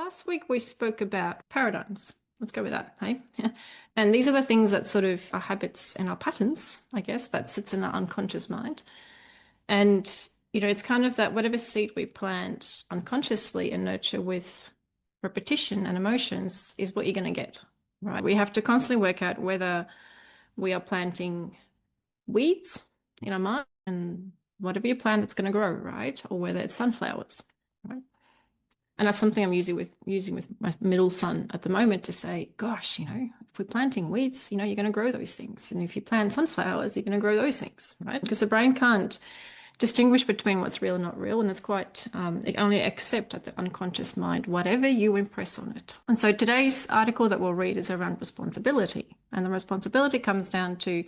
last week we spoke about paradigms. Let's go with that, hey? And these are the things that sort of are habits and our patterns, I guess, that sits in our unconscious mind. And, it's kind of that whatever seed we plant unconsciously and nurture with repetition and emotions is what you're going to get, right? We have to constantly work out whether we are planting weeds in our mind and whatever you plant, it's going to grow, right? Or whether it's sunflowers, right? And that's something I'm using with my middle son at the moment to say, gosh, if we're planting weeds, you're going to grow those things. And if you plant sunflowers, you're going to grow those things, right? Because the brain can't distinguish between what's real and not real. And it's quite, it only accepts at the unconscious mind whatever you impress on it. And so today's article that we'll read is around responsibility. And the responsibility comes down to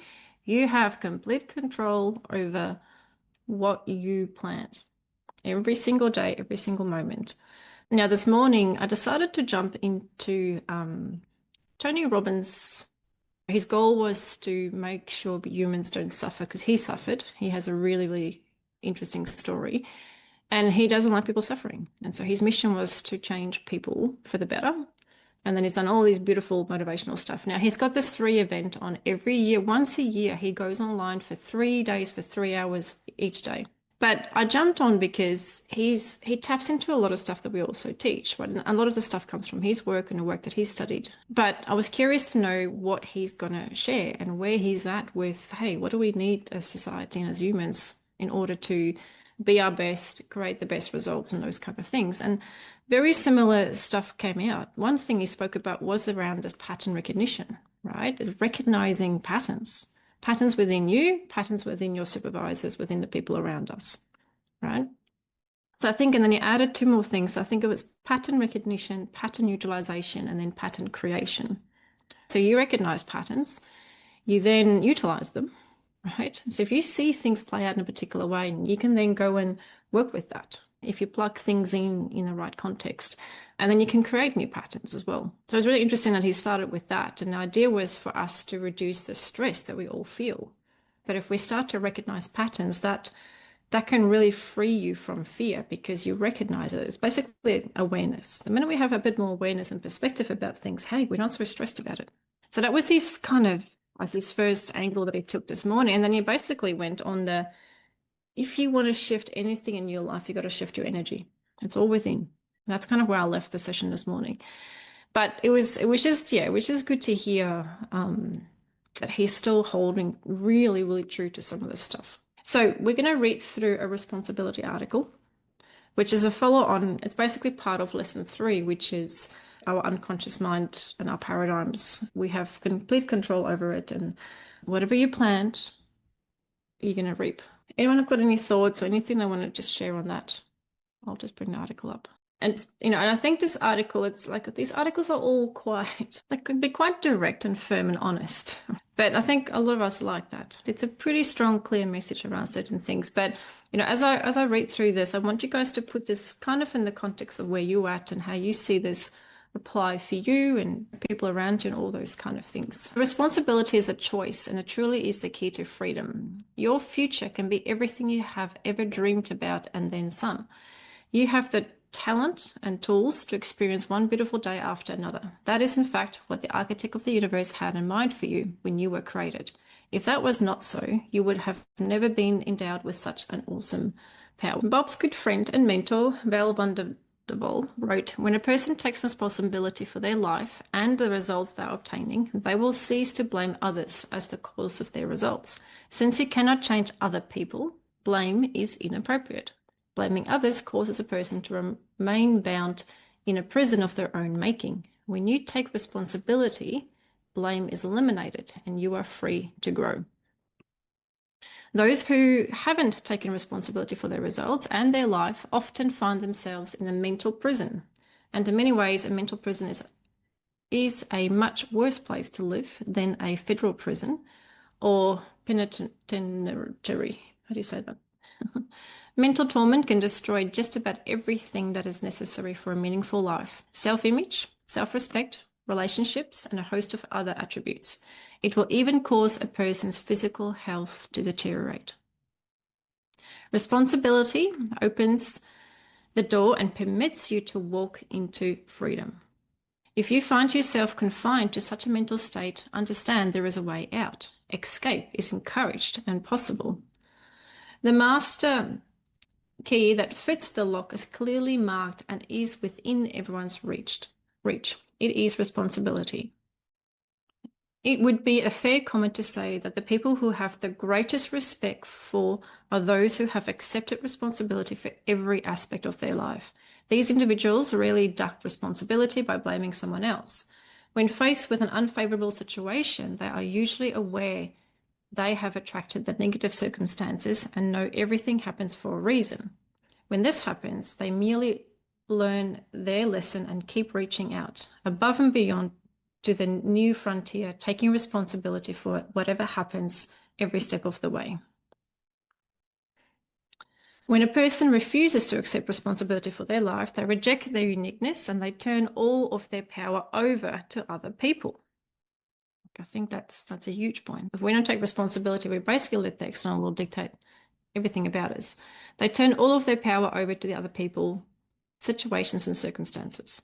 you have complete control over what you plant every single day, every single moment. Now, this morning, I decided to jump into Tony Robbins. His goal was to make sure humans don't suffer because he suffered. He has a really, really interesting story, and he doesn't like people suffering. And so his mission was to change people for the better. And then he's done all these beautiful motivational stuff. Now, he's got this 3 event on every year. Once a year, he goes online for 3 days for 3 hours each day. But I jumped on because he taps into a lot of stuff that we also teach. Right? And a lot of the stuff comes from his work and the work that he's studied. But I was curious to know what he's going to share and where he's at with, hey, what do we need as society and as humans in order to be our best, create the best results and those kind of things. And very similar stuff came out. One thing he spoke about was around this pattern recognition, right? Is recognizing patterns within you, patterns within your supervisors, within the people around us, right? So I think, and then he added 2 more things. So I think it was pattern recognition, pattern utilization, and then pattern creation. So you recognize patterns, you then utilize them, right? So if you see things play out in a particular way, you can then go and work with that. If you plug things in the right context, and then you can create new patterns as well. So it's really interesting that he started with that. And the idea was for us to reduce the stress that we all feel. But if we start to recognize patterns, that can really free you from fear because you recognize it. It's basically awareness. The minute we have a bit more awareness and perspective about things, hey, we're not so stressed about it. So that was his kind of like his first angle that he took this morning. And then he basically went on if you want to shift anything in your life, you got to shift your energy. It's all within. And that's kind of where I left the session this morning. But it was just good to hear that he's still holding really, really true to some of this stuff. So we're going to read through a responsibility article, which is a follow-on. It's basically part of lesson 3, which is our unconscious mind and our paradigms. We have complete control over it, and whatever you plant, you're going to reap. Anyone have got any thoughts or anything they want to just share on that? I'll just bring the article up. And, and I think this article, it's like these articles are all they can be quite direct and firm and honest. But I think a lot of us like that. It's a pretty strong, clear message around certain things. But, as I read through this, I want you guys to put this kind of in the context of where you're at and how you see this apply for you and people around you and all those kind of things. Responsibility is a choice, and it truly is the key to freedom. Your future can be everything you have ever dreamed about and then some. You have the talent and tools to experience one beautiful day after another. That is, in fact, what the architect of the universe had in mind for you when you were created. If that was not so, you would have never been endowed with such an awesome power. Bob's good friend and mentor, Val wrote, when a person takes responsibility for their life and the results they are obtaining, they will cease to blame others as the cause of their results. Since you cannot change other people, blame is inappropriate. Blaming others causes a person to remain bound in a prison of their own making. When you take responsibility, blame is eliminated and you are free to grow. Those who haven't taken responsibility for their results and their life often find themselves in a mental prison. And in many ways, a mental prison is a much worse place to live than a federal prison or penitentiary. How do you say that? Mental torment can destroy just about everything that is necessary for a meaningful life. Self-image, self-respect, relationships, and a host of other attributes. It will even cause a person's physical health to deteriorate. Responsibility opens the door and permits you to walk into freedom. If you find yourself confined to such a mental state, understand there is a way out. Escape is encouraged and possible. The master key that fits the lock is clearly marked and is within everyone's reach. It is responsibility. It would be a fair comment to say that the people who have the greatest respect for are those who have accepted responsibility for every aspect of their life. These individuals rarely duck responsibility by blaming someone else. When faced with an unfavorable situation, they are usually aware they have attracted the negative circumstances and know everything happens for a reason. When this happens, they merely learn their lesson and keep reaching out above and beyond to the new frontier, taking responsibility for whatever happens every step of the way. When a person refuses to accept responsibility for their life, they reject their uniqueness and they turn all of their power over to other people. I think that's a huge point. If we don't take responsibility, we basically let the external world dictate everything about us. They turn all of their power over to the other people, situations, and circumstances.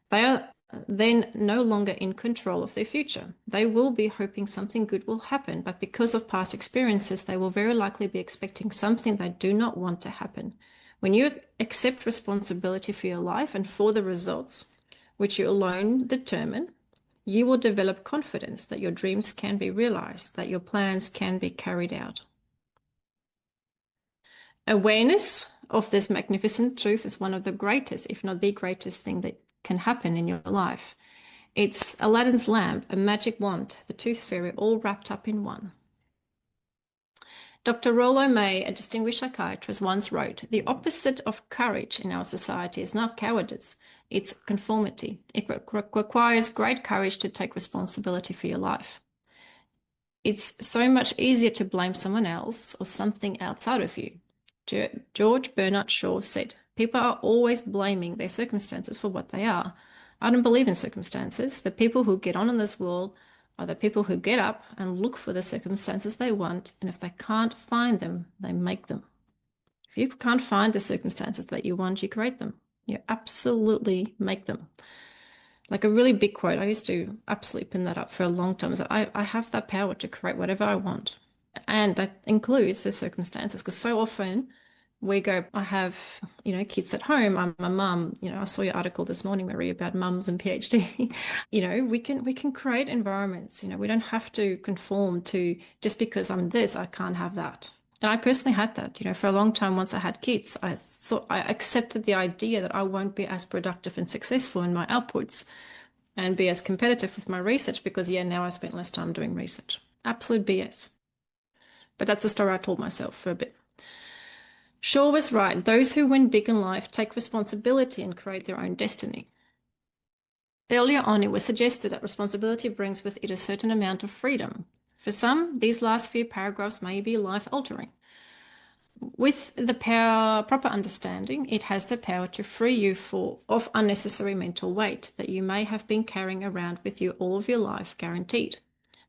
They are then no longer in control of their future. They will be hoping something good will happen, but because of past experiences, they will very likely be expecting something they do not want to happen. When you accept responsibility for your life and for the results, which you alone determine, you will develop confidence that your dreams can be realized, that your plans can be carried out. Awareness of this magnificent truth is one of the greatest, if not the greatest thing that can happen in your life. It's Aladdin's lamp, a magic wand, the tooth fairy, all wrapped up in one. Dr. Rollo May, a distinguished psychiatrist, once wrote, "The opposite of courage in our society is not cowardice, it's conformity. It requires great courage to take responsibility for your life. It's so much easier to blame someone else or something outside of you." George Bernard Shaw said, "People are always blaming their circumstances for what they are. I don't believe in circumstances. The people who get on in this world are the people who get up and look for the circumstances they want, and if they can't find them, they make them. If you can't find the circumstances that you want, you create them. You absolutely make them." Like a really big quote, I used to absolutely pin that up for a long time, is that I have that power to create whatever I want. And that includes the circumstances, because so often we go, I have, kids at home. I'm a mum. I saw your article this morning, Marie, about mums and PhD. We can create environments. We don't have to conform to just because I'm this, I can't have that. And I personally had that. For a long time, once I had kids, I accepted the idea that I won't be as productive and successful in my outputs and be as competitive with my research because, now I spent less time doing research. Absolute BS. But that's the story I told myself for a bit. Shaw was right. Those who win big in life take responsibility and create their own destiny. Earlier on, it was suggested that responsibility brings with it a certain amount of freedom. For some, these last few paragraphs may be life-altering. With the proper understanding, it has the power to free you of unnecessary mental weight that you may have been carrying around with you all of your life, guaranteed.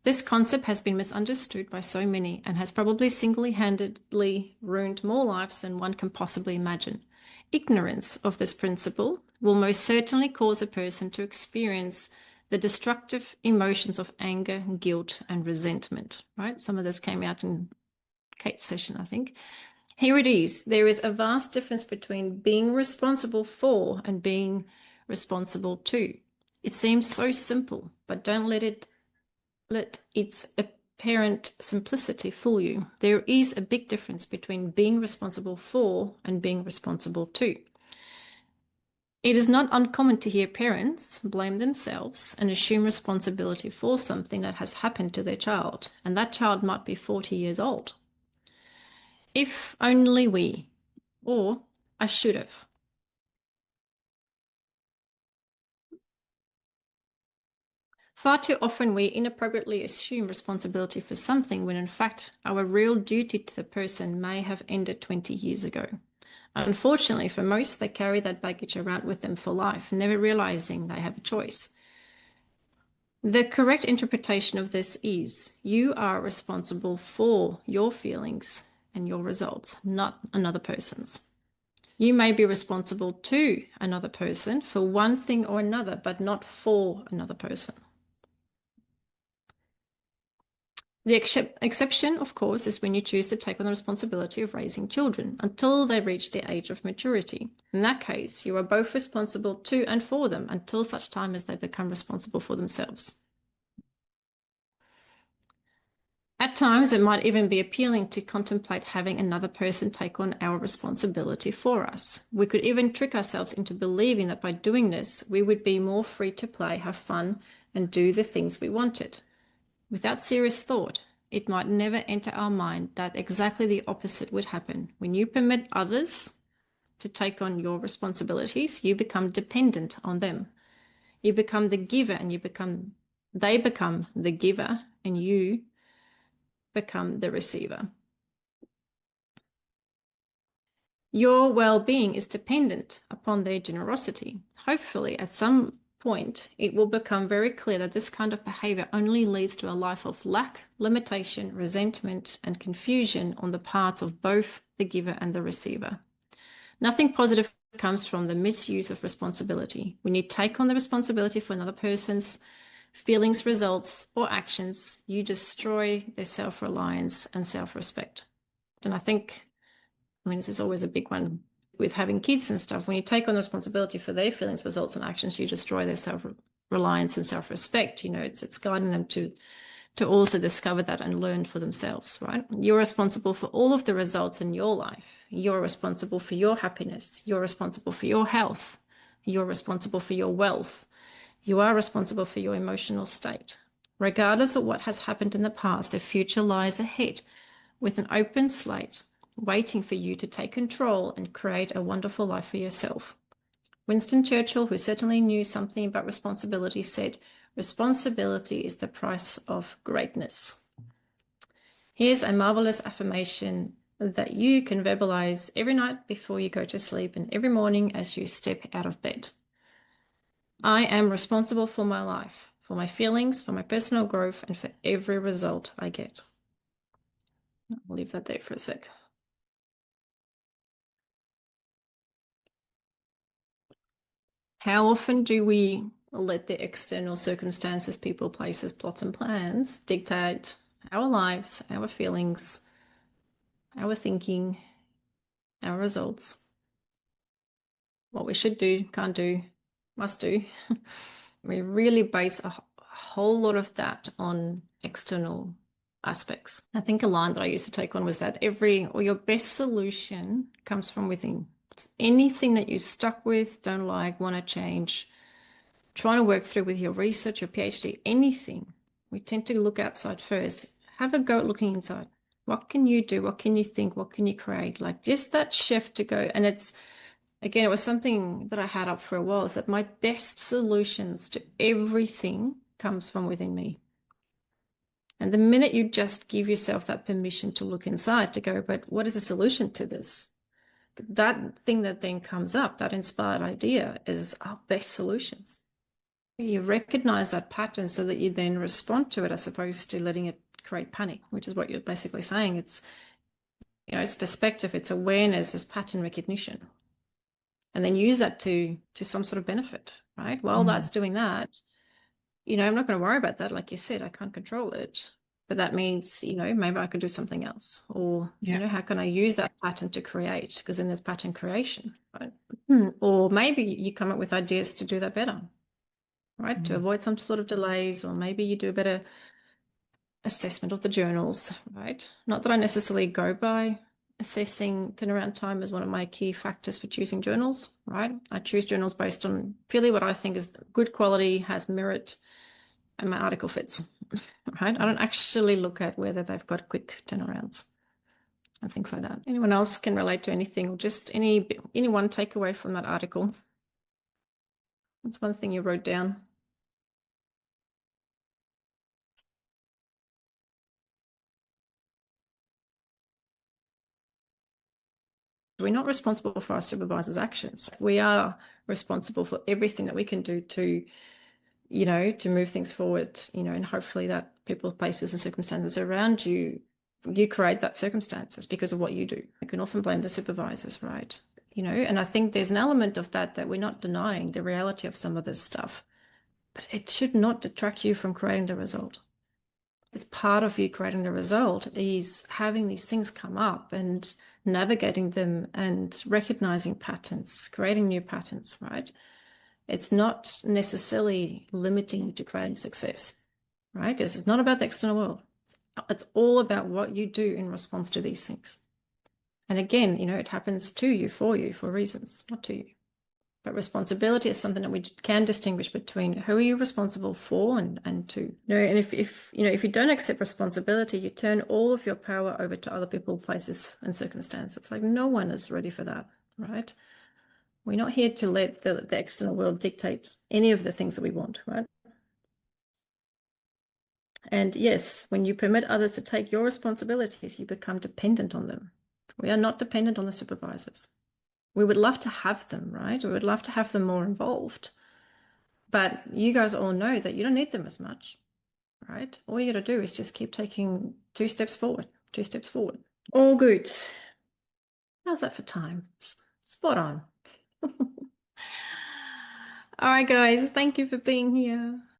This concept has been misunderstood by so many and has probably single-handedly ruined more lives than one can possibly imagine. Ignorance of this principle will most certainly cause a person to experience the destructive emotions of anger, guilt, and resentment, right? Some of this came out in Kate's session, I think. Here it is. There is a vast difference between being responsible for and being responsible to. It seems so simple, but don't let its apparent simplicity fool you. There is a big difference between being responsible for and being responsible to. It is not uncommon to hear parents blame themselves and assume responsibility for something that has happened to their child, and that child might be 40 years old. If only we, or I should have. Far too often we inappropriately assume responsibility for something when in fact our real duty to the person may have ended 20 years ago. Unfortunately for most, they carry that baggage around with them for life, never realizing they have a choice. The correct interpretation of this is you are responsible for your feelings and your results, not another person's. You may be responsible to another person for one thing or another, but not for another person. The exception, of course, is when you choose to take on the responsibility of raising children until they reach the age of maturity. In that case, you are both responsible to and for them until such time as they become responsible for themselves. At times, it might even be appealing to contemplate having another person take on our responsibility for us. We could even trick ourselves into believing that by doing this, we would be more free to play, have fun, and do the things we wanted. Without serious thought, it might never enter our mind that exactly the opposite would happen. When you permit others to take on your responsibilities, you become dependent on them. You become the giver and they become the giver and you become the receiver. Your well-being is dependent upon their generosity. Hopefully, at some point, it will become very clear that this kind of behavior only leads to a life of lack, limitation, resentment, and confusion on the parts of both the giver and the receiver. Nothing positive comes from the misuse of responsibility. When you take on the responsibility for another person's feelings, results, or actions, you destroy their self-reliance and self-respect. And this is always a big one with having kids and stuff. When you take on the responsibility for their feelings, results, and actions, you destroy their self-reliance and self-respect. It's guiding them to also discover that and learn for themselves, right? You're responsible for all of the results in your life. You're responsible for your happiness. You're responsible for your health. You're responsible for your wealth. You are responsible for your emotional state. Regardless of what has happened in the past, the future lies ahead with an open slate, waiting for you to take control and create a wonderful life for yourself. Winston Churchill, who certainly knew something about responsibility, said, "Responsibility is the price of greatness." Here's a marvelous affirmation that you can verbalize every night before you go to sleep and every morning as you step out of bed. I am responsible for my life, for my feelings, for my personal growth, and for every result I get. I'll leave that there for a sec. How often do we let the external circumstances, people, places, plots, and plans dictate our lives, our feelings, our thinking, our results, what we should do, can't do, must do? We really base a whole lot of that on external aspects. I think a line that I used to take on was that your best solution comes from within. Anything that you're stuck with, don't like, want to change, trying to work through with your research, your PhD, anything, we tend to look outside first. Have a go at looking inside. What can you do? What can you think? What can you create? Like just that shift to go. And it was something that I had up for a while, is that my best solutions to everything comes from within me. And the minute you just give yourself that permission to look inside, to go, but what is the solution to this? That thing that then comes up, that inspired idea, is our best solutions. You recognize that pattern so that you then respond to it as opposed to letting it create panic, which is what you're basically saying. It's perspective, it's awareness, it's pattern recognition. And then use that to some sort of benefit, right? Well, that's doing that. I'm not going to worry about that. Like you said, I can't control it. But that means, maybe I could do something else. Or, how can I use that pattern to create? Because then there's pattern creation, right? Or maybe you come up with ideas to do that better, right? To avoid some sort of delays, or maybe you do a better assessment of the journals, right? Not that I necessarily go by assessing turnaround time as one of my key factors for choosing journals, right? I choose journals based on purely what I think is good quality, has merit, and my article fits, right? I don't actually look at whether they've got quick turnarounds and things like that. Anyone else can relate to anything, or just any one takeaway from that article? That's one thing you wrote down. We're not responsible for our supervisor's actions. We are responsible for everything that we can do to move things forward, and hopefully that people, places, and circumstances around you create that circumstances because of what you do. You can often blame the supervisors, right? And I think there's an element of that we're not denying the reality of some of this stuff, but it should not detract you from creating the result. It's part of you creating the result is having these things come up and navigating them and recognizing patterns, creating new patterns, right? It's not necessarily limiting you to creating success, right? Because it's not about the external world. It's all about what you do in response to these things. And again, it happens to you, for reasons, not to you. But responsibility is something that we can distinguish between who are you responsible for and to. And if you don't accept responsibility, you turn all of your power over to other people, places, and circumstances. Like no one is ready for that, right? We're not here to let the external world dictate any of the things that we want, right? And yes, when you permit others to take your responsibilities, you become dependent on them. We are not dependent on the supervisors. We would love to have them, right? We would love to have them more involved. But you guys all know that you don't need them as much, right? All you got to do is just keep taking 2 steps forward, 2 steps forward. All good. How's that for time? Spot on. All right, guys, thank you for being here.